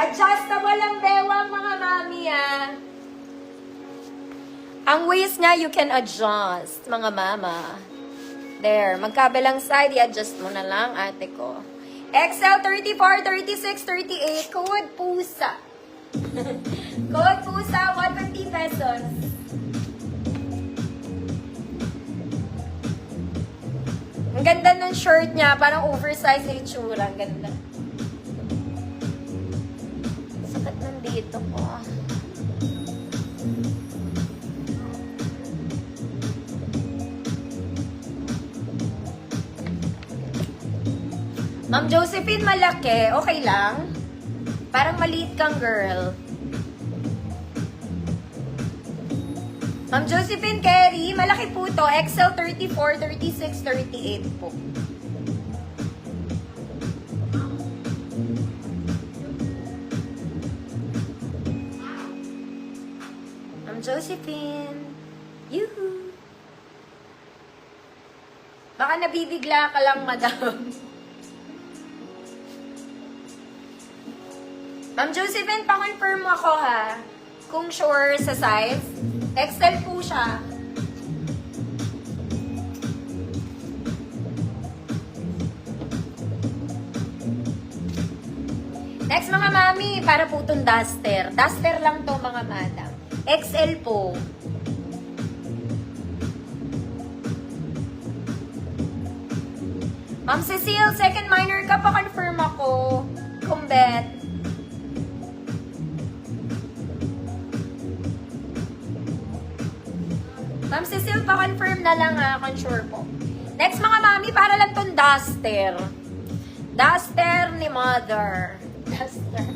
Adjustable ang bewang mga mami Ang waist niya, you can adjust, mga mama. There. Magkabilang side, i-adjust mo na lang, ate ko. XL 34, 36, 38. Code PUSA. Code PUSA, 150 pesos. Ang ganda ng shirt niya. Parang oversized na itsura. Ang ganda. Sakit nandito ko. Ma'am Josephine, malaki. Okay lang? Parang maliit kang girl. Ma'am Josephine Kerry, malaki po to. XL 34, 36, 38 po. Ma'am Josephine. Yuhu. Baka nabibigla ka lang, madam. Ma'am Josephine, pa-confirm ako ha. Kung sure sa size. XL po siya. Next mga mami, para po itong duster. Duster lang to mga madam. XL po. Ma'am Cecile, second minor ka, pa-confirm ako. Kumbet. Ma'am Cecile, pa-confirm na lang ha, kung sure po. Next mga mami, para lang tong duster. Duster ni mother. Duster.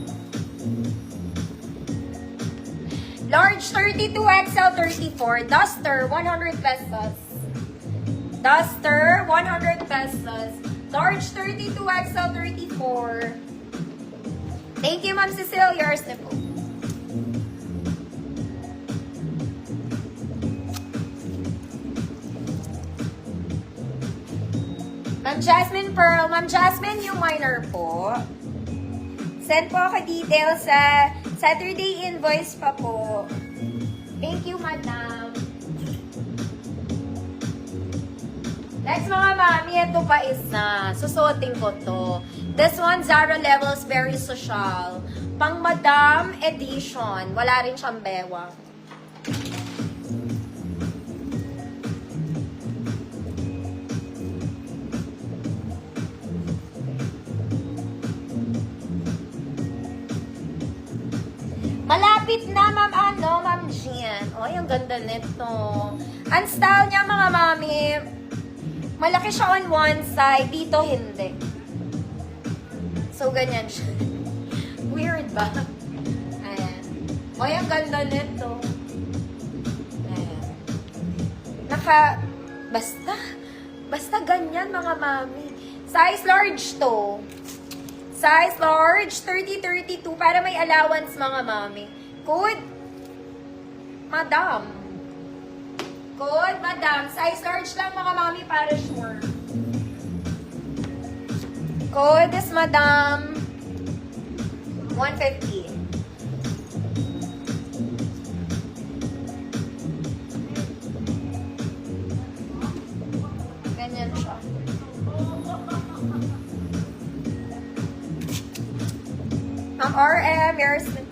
Large 32 XL 34. Duster, 100 pesos. Duster, 100 pesos. Large 32 XL 34. Thank you, Ma'am Cecile. Yours na po. Ma'am Jasmine Pearl. Ma'am Jasmine, yung minor po. Send po ako details sa Saturday invoice pa po. Thank you, madam. Next mga mami, ito pa isa. Susuotin ko to. This one, Zara Levels, very social. Pang madam edition. Wala rin siyang bewang. Malapit na, Ma'am Gian. Oy, ang ganda nito. Ang style niya, mga mami, malaki siya on one side, dito hindi. So, ganyan siya. Weird ba? Ayan. Oy, ang ganda nito. Ayan. Basta ganyan, mga mami. Size large to. Size large, 30-32, para may allowance, mga mami. Code, madam. Code, madam. Size large lang, mga mami, para sure. Code is madam. 150. Ganyan siya. RM, yours na